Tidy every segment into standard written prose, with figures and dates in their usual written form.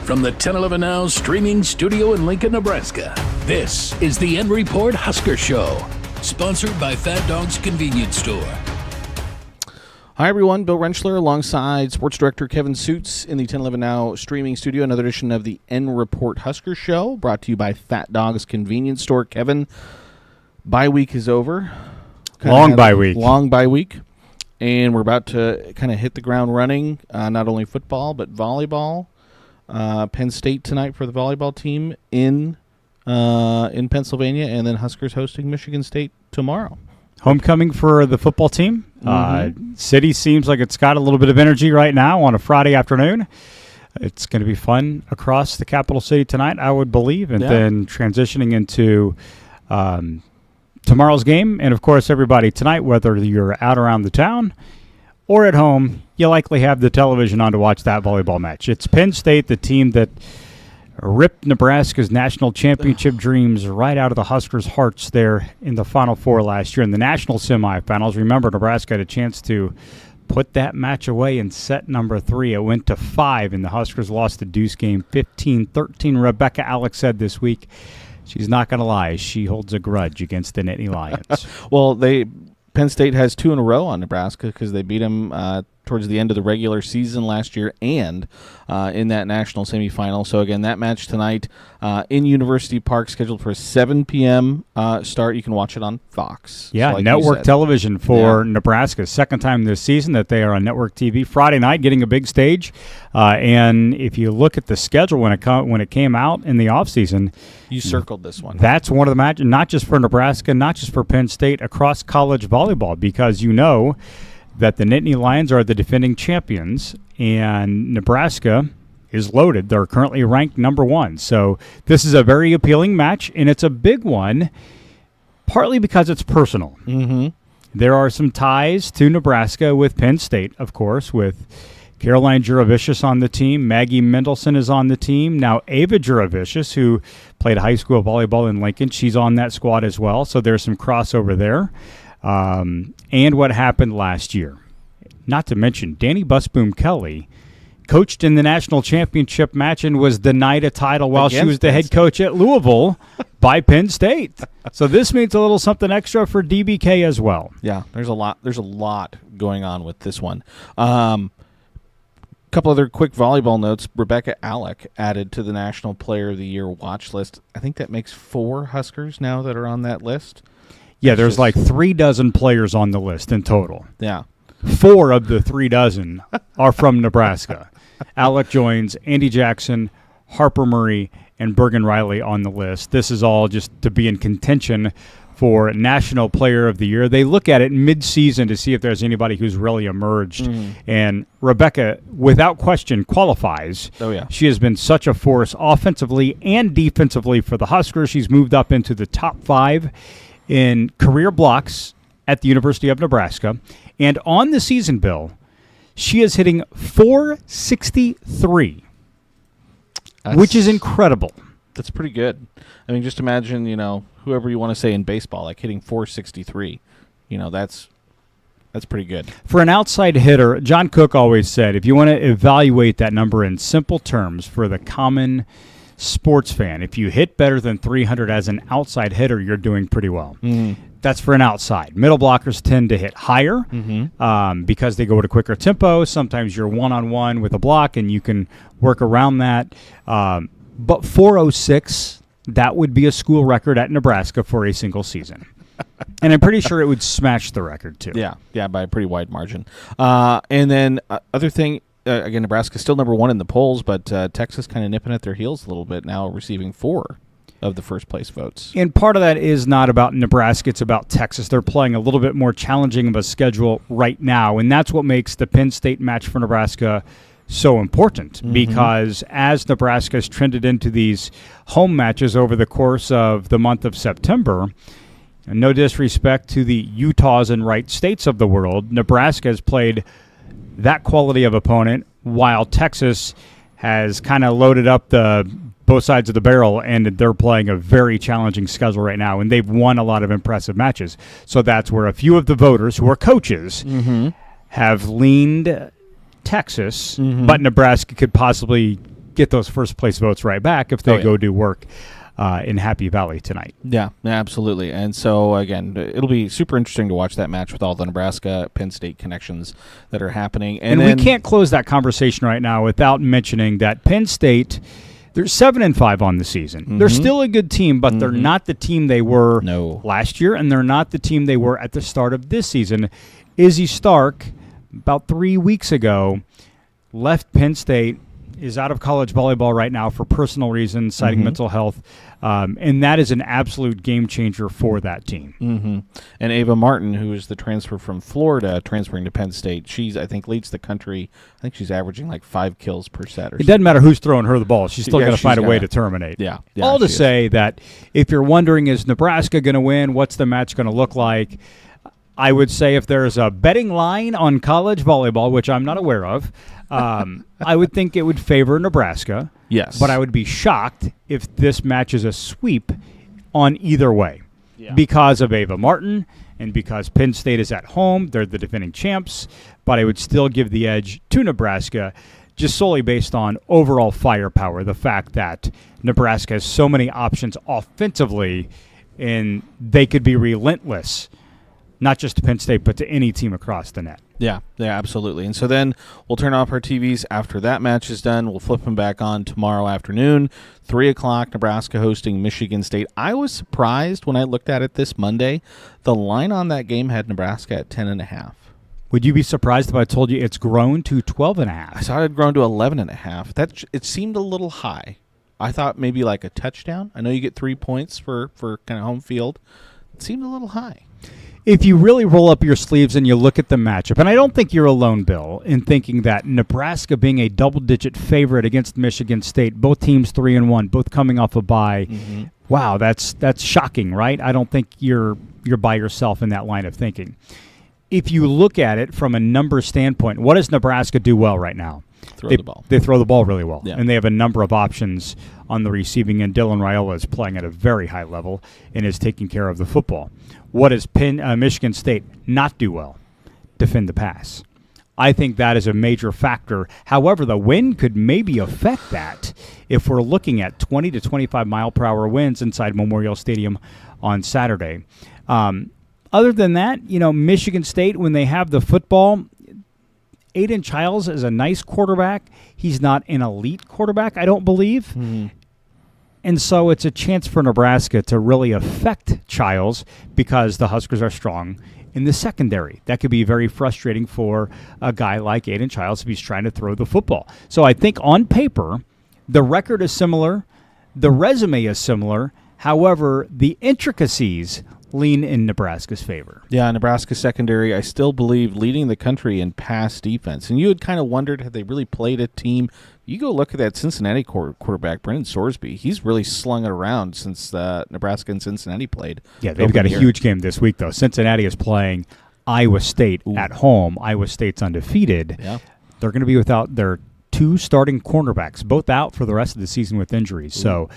From the 1011 Now streaming studio in Lincoln, Nebraska, this is the End Report Husker Show, sponsored by Fat Dog's Convenience Store. Hi, everyone. Bill Rentschler alongside Sports Director Kevin Sjuts in the 1011 Now streaming studio. Another edition of the End Report Husker Show, brought to you by Fat Dog's Convenience Store. Kevin, bye week is over. Long bye week. And we're about to kind of hit the ground running, not only football, but volleyball. Penn State tonight for the volleyball team in Pennsylvania, and then Huskers hosting Michigan State tomorrow. Homecoming for the football team. City seems like it's got a little bit of energy right now on a Friday afternoon. It's going to be fun across the capital city tonight, I would believe, and then transitioning into tomorrow's game. And, of course, everybody tonight, whether you're out around the town or at home, you likely have the television on to watch that volleyball match. It's Penn State, the team that ripped Nebraska's national championship dreams right out of the Huskers' hearts there in the Final Four last year in the national semifinals. Remember, Nebraska had a chance to put that match away in set number 3. It went to 5, and the Huskers lost the deuce game 15-13. Rebecca Alex said this week she's not going to lie. She holds a grudge against the Nittany Lions. Well, Penn State has 2 in a row on Nebraska because they beat them towards the end of the regular season last year and in that national semifinal. So, again, that match tonight in University Park, scheduled for a 7 p.m. Start. You can watch it on Fox. Yeah, like network television for Nebraska. Second time this season that they are on network TV. Friday night, getting a big stage. And if you look at the schedule when it came out in the offseason, you circled this one. That's one of the matches, not just for Nebraska, not just for Penn State, across college volleyball, because you know that the Nittany Lions are the defending champions, and Nebraska is loaded. They're currently ranked number 1. So this is a very appealing match, and it's a big one, partly because it's personal. Mm-hmm. There are some ties to Nebraska with Penn State, of course, with Caroline Juravicius on the team. Maggie Mendelson is on the team. Now Ava Juravicius, who played high school volleyball in Lincoln, she's on that squad as well. So there's some crossover there. And what happened last year. Not to mention, Danny Busboom Kelly coached in the national championship match and was denied a title while she was the head coach at Louisville by Penn State. So this means a little something extra for DBK as well. Yeah, there's a lot going on with this one. Couple other quick volleyball notes. Rebecca Alec added to the National Player of the Year watch list. I think that makes 4 Huskers now that are on that list. Yeah, there's like 3 dozen players on the list in total. Yeah. 4 of the 3 dozen are from Nebraska. Alec joins Andy Jackson, Harper Murray, and Bergen Riley on the list. This is all just to be in contention for National Player of the Year. They look at it mid-season to see if there's anybody who's really emerged. Mm-hmm. And Rebecca, without question, qualifies. Oh, yeah. She has been such a force offensively and defensively for the Huskers. She's moved up into the top 5 in career blocks at the University of Nebraska. And on the season, Bill, she is hitting .463, which is incredible. That's pretty good. I mean, just imagine, whoever you want to say in baseball, like hitting .463. That's pretty good. For an outside hitter, John Cook always said, if you want to evaluate that number in simple terms for the common sports fan, if you hit better than 300 as an outside hitter, you're doing pretty well. Mm-hmm. That's for an outside. Middle blockers tend to hit higher because they go at a quicker tempo. Sometimes you're one-on-one with a block, and you can work around that. But .406, that would be a school record at Nebraska for a single season. And I'm pretty sure it would smash the record, too. Yeah, by a pretty wide margin. And then other thing, again, Nebraska's still number 1 in the polls, but Texas kind of nipping at their heels a little bit now, receiving 4 of the first-place votes. And part of that is not about Nebraska. It's about Texas. They're playing a little bit more challenging of a schedule right now, and that's what makes the Penn State match for Nebraska so important, because as Nebraska has trended into these home matches over the course of the month of September, and no disrespect to the Utahs and Wright States of the world, Nebraska has played that quality of opponent, while Texas has kind of loaded up the both sides of the barrel, and they're playing a very challenging schedule right now, and they've won a lot of impressive matches. So that's where a few of the voters who are coaches have leaned Texas, but Nebraska could possibly get those first place votes right back if they go do work in Happy Valley tonight. Yeah, absolutely. And so, again, it'll be super interesting to watch that match with all the Nebraska-Penn State connections that are happening. And we can't close that conversation right now without mentioning that Penn State, they're 7-5 on the season. Mm-hmm. They're still a good team, but they're not the team they were last year, and they're not the team they were at the start of this season. Izzy Stark, about 3 weeks ago, left Penn State, is out of college volleyball right now for personal reasons, citing mental health, and that is an absolute game changer for that team. Mm-hmm. And Ava Martin, who is the transfer from Florida, transferring to Penn State, I think leads the country. I think she's averaging like 5 kills per set. It doesn't matter who's throwing her the ball; she's still got to find a way to terminate. Yeah. All to say that if you're wondering, is Nebraska going to win? What's the match going to look like? I would say if there's a betting line on college volleyball, which I'm not aware of, I would think it would favor Nebraska. Yes. But I would be shocked if this match is a sweep on either way because of Ava Martin and because Penn State is at home. They're the defending champs. But I would still give the edge to Nebraska just solely based on overall firepower, the fact that Nebraska has so many options offensively and they could be relentless, not just to Penn State, but to any team across the net. Yeah, absolutely. And so then we'll turn off our TVs after that match is done. We'll flip them back on tomorrow afternoon, 3 o'clock, Nebraska hosting Michigan State. I was surprised when I looked at it this Monday. The line on that game had Nebraska at 10.5. Would you be surprised if I told you it's grown to 12.5? I thought it had grown to 11.5. It seemed a little high. I thought maybe like a touchdown. I know you get 3 points for kind of home field. It seemed a little high. If you really roll up your sleeves and you look at the matchup, and I don't think you're alone, Bill, in thinking that Nebraska being a double-digit favorite against Michigan State, both teams 3-1, both coming off a bye, wow, that's shocking, right? I don't think you're by yourself in that line of thinking. If you look at it from a number standpoint, what does Nebraska do well right now? Throw the ball. They throw the ball really well, yeah. And they have a number of options on the receiving end. Dylan Raiola is playing at a very high level and is taking care of the football. What does Michigan State not do well? Defend the pass. I think that is a major factor. However, the wind could maybe affect that if we're looking at 20 to 25 mile-per-hour winds inside Memorial Stadium on Saturday. Other than that, Michigan State, when they have the football, Aiden Childs is a nice quarterback. He's not an elite quarterback, I don't believe. Mm-hmm. And so it's a chance for Nebraska to really affect Childs because the Huskers are strong in the secondary. That could be very frustrating for a guy like Aiden Childs if he's trying to throw the football. So I think on paper, the record is similar. The resume is similar. However, the intricacies lean in Nebraska's favor. Yeah, Nebraska secondary, I still believe, leading the country in pass defense. And you had kind of wondered, had they really played a team? You go look at that Cincinnati quarterback, Brendan Sorsby. He's really slung it around since Nebraska and Cincinnati played. Yeah, they've got a huge game this week, though. Cincinnati is playing Iowa State at home. Iowa State's undefeated. Yeah. They're going to be without their 2 starting cornerbacks, both out for the rest of the season with injuries. Ooh. So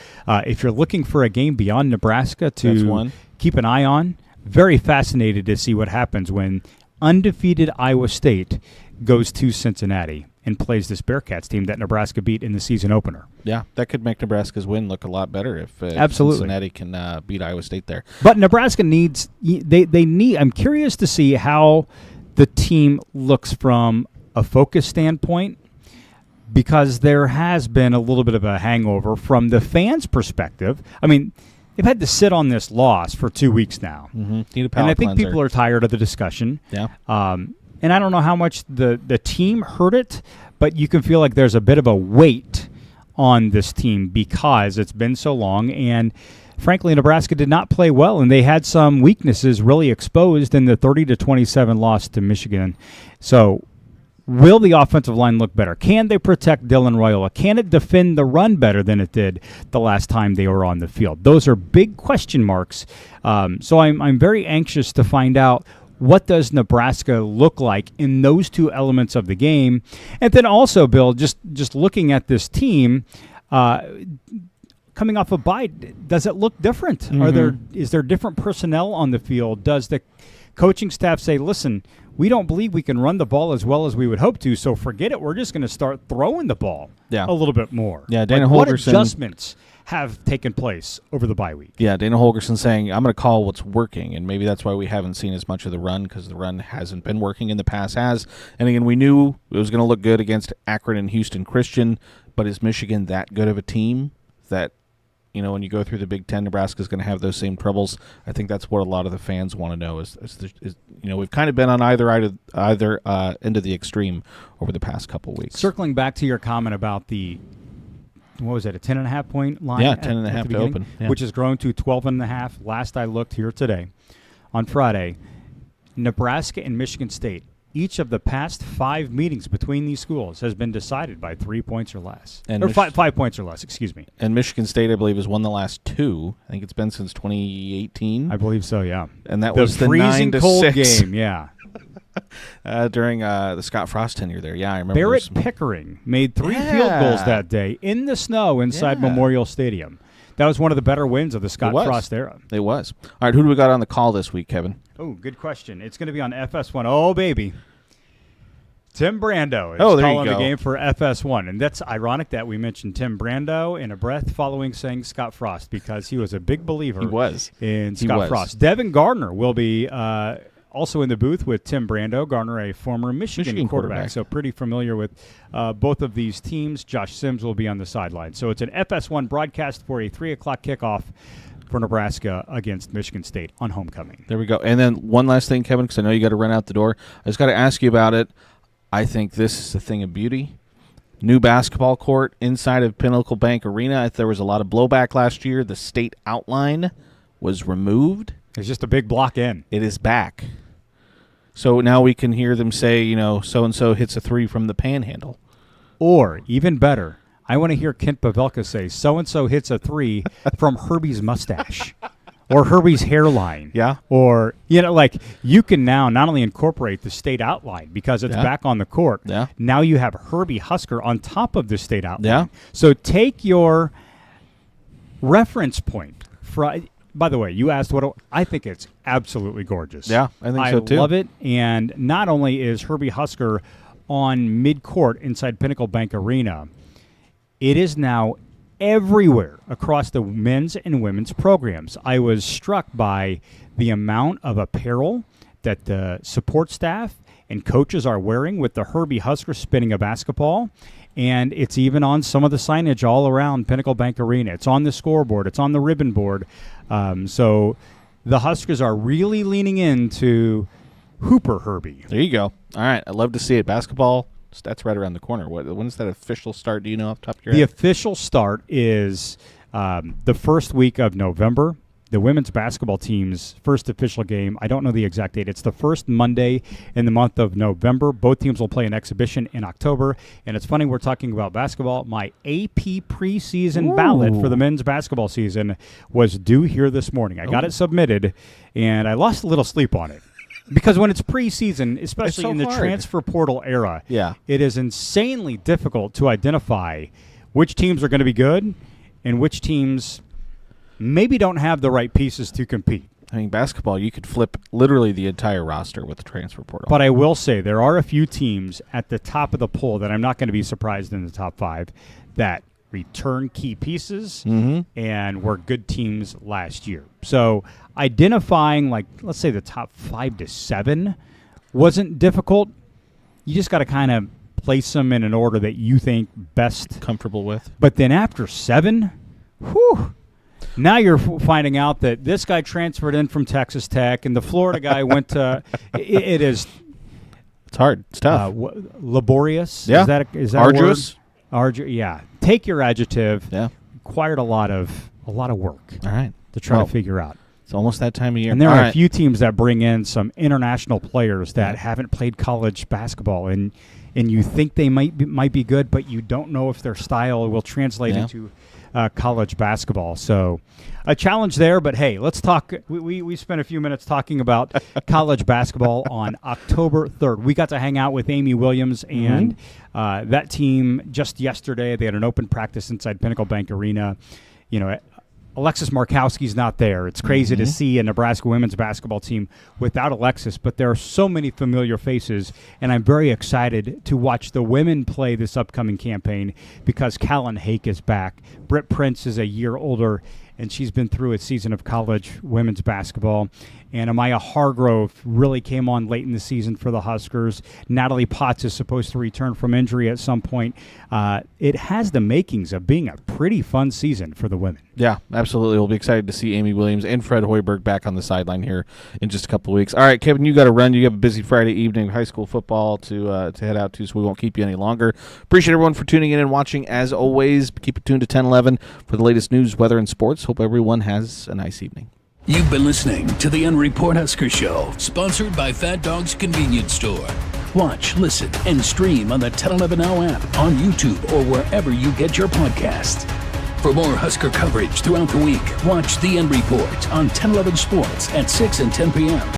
if you're looking for a game beyond Nebraska to keep an eye on, very fascinated to see what happens when undefeated Iowa State goes to Cincinnati and plays this Bearcats team that Nebraska beat in the season opener. Yeah, that could make Nebraska's win look a lot better if Cincinnati can beat Iowa State there. But Nebraska needs they need. I'm curious to see how the team looks from a focus standpoint, because there has been a little bit of a hangover from the fans' perspective. I mean, they've had to sit on this loss for 2 weeks now. Mm-hmm. Need a palate and I think cleanser. people are tired of the discussion. Yeah. And I don't know how much the team heard it, but you can feel like there's a bit of a weight on this team because it's been so long. And frankly, Nebraska did not play well, and they had some weaknesses really exposed in the 30-27 loss to Michigan. So will the offensive line look better? Can they protect Dylan Raiola? Can it defend the run better than it did the last time they were on the field? Those are big question marks. So I'm very anxious to find out what does Nebraska look like in those 2 elements of the game. And then also, Bill, just looking at this team coming off a bye, does it look different? Mm-hmm. Is there different personnel on the field? Does the coaching staff say, listen, we don't believe we can run the ball as well as we would hope to, so forget it. We're just going to start throwing the ball a little bit more. Yeah, Dana what Holgorsen, adjustments have taken place over the bye week? Yeah, Dana Holgorsen saying, I'm going to call what's working, and maybe that's why we haven't seen as much of the run, because the run hasn't been working in the past has. And again, we knew it was going to look good against Akron and Houston Christian, but is Michigan that good of a team that, when you go through the Big Ten, Nebraska's going to have those same troubles? I think that's what a lot of the fans want to know is we've kind of been on either end of the extreme over the past couple weeks. Circling back to your comment about the, what was it, a 10.5 point line? Yeah, 10.5 to open. Yeah. Which has grown to 12.5 last I looked here today on Friday. Nebraska and Michigan State, each of the past 5 meetings between these schools has been decided by 3 points or less. Or 5 points or less, excuse me. And Michigan State, I believe, has won the last 2. I think it's been since 2018. I believe so, yeah. And that was the freezing 9-6 cold game, yeah. During the Scott Frost tenure there. Yeah, I remember. Barrett Pickering made 3 field goals that day in the snow inside Memorial Stadium. That was one of the better wins of the Scott Frost era. It was. All right, who do we got on the call this week, Kevin? Oh, good question. It's going to be on FS1. Oh, baby. Tim Brando is calling the game for FS1. And that's ironic that we mentioned Tim Brando in a breath following saying Scott Frost, because he was a big believer in Scott Frost. Devin Gardner will be also in the booth with Tim Brando. Gardner, a former Michigan quarterback, so pretty familiar with both of these teams. Josh Sims will be on the sideline. So it's an FS1 broadcast for a 3 o'clock kickoff for Nebraska against Michigan State on homecoming. There we go. And then one last thing, Kevin, because I know you got to run out the door. I just got to ask you about it. I think this is a thing of beauty. New basketball court inside of Pinnacle Bank Arena. There was a lot of blowback last year. The state outline was removed. It's just a big block in. It is back. So now we can hear them say, so-and-so hits a 3 from the panhandle. Or, even better, I want to hear Kent Pavelka say, so-and-so hits a 3 from Herbie's mustache or Herbie's hairline. Yeah. Or, you can now not only incorporate the state outline because it's back on the court. Yeah. Now you have Herbie Husker on top of the state outline. Yeah. So take your reference point. By the way, you asked I think it's absolutely gorgeous. Yeah, I think so too. I love it. And not only is Herbie Husker on mid-court inside Pinnacle Bank Arena, it is now everywhere across the men's and women's programs. I was struck by the amount of apparel that the support staff and coaches are wearing with the Herbie Husker spinning a basketball. And it's even on some of the signage all around Pinnacle Bank Arena. It's on the scoreboard. It's on the ribbon board. So the Huskers are really leaning into Hooper Herbie. There you go. All right. I'd love to see it. Basketball, that's right around the corner. When's that official start? Do you know off the top of your head? The official start is the first week of November. The women's basketball team's first official game, I don't know the exact date. It's the first Monday in the month of November. Both teams will play an exhibition in October. And it's funny we're talking about basketball. My AP preseason ballot for the men's basketball season was due here this morning. I got it submitted, and I lost a little sleep on it. Because when it's preseason, especially in the transfer portal era, it is insanely difficult to identify which teams are going to be good and which teams maybe don't have the right pieces to compete. I mean, basketball, you could flip literally the entire roster with the transfer portal. But I will say there are a few teams at the top of the poll that I'm not going to be surprised in the top 5 that return key pieces and were good teams last year. So identifying, let's say the top 5 to 7 wasn't difficult. You just got to kind of place them in an order that you think best. Comfortable with. But then after 7, whew, now you're finding out that this guy transferred in from Texas Tech and the Florida guy went to it's hard. It's tough. Laborious. Yeah. Is that arduous? Yeah. Take your adjective. Yeah. Required a lot of work. All right. To try to figure out. It's almost that time of year. And there are a few teams that bring in some international players that haven't played college basketball and you think they might be good, but you don't know if their style will translate into college basketball. So a challenge there, but hey, let's talk. We spent a few minutes talking about college basketball on October 3rd. We got to hang out with Amy Williams and that team just yesterday. They had an open practice inside Pinnacle Bank Arena. Alexis Markowski's not there. It's crazy to see a Nebraska women's basketball team without Alexis, but there are so many familiar faces, and I'm very excited to watch the women play this upcoming campaign because Callan Hake is back. Britt Prince is a year older, and she's been through a season of college women's basketball. And Amaya Hargrove really came on late in the season for the Huskers. Natalie Potts is supposed to return from injury at some point. It has the makings of being a pretty fun season for the women. Yeah, absolutely. We'll be excited to see Amy Williams and Fred Hoiberg back on the sideline here in just a couple of weeks. All right, Kevin, you got to run. You have a busy Friday evening of high school football to head out to, so we won't keep you any longer. Appreciate everyone for tuning in and watching. As always, keep it tuned to 1011 for the latest news, weather, and sports. Hope everyone has a nice evening. You've been listening to the Unreport Husker Show, sponsored by Fat Dog's Convenience Store. Watch, listen, and stream on the 1011 Now app, on YouTube, or wherever you get your podcasts. For more Husker coverage throughout the week, watch The End Report on 1011 Sports at 6 and 10 p.m.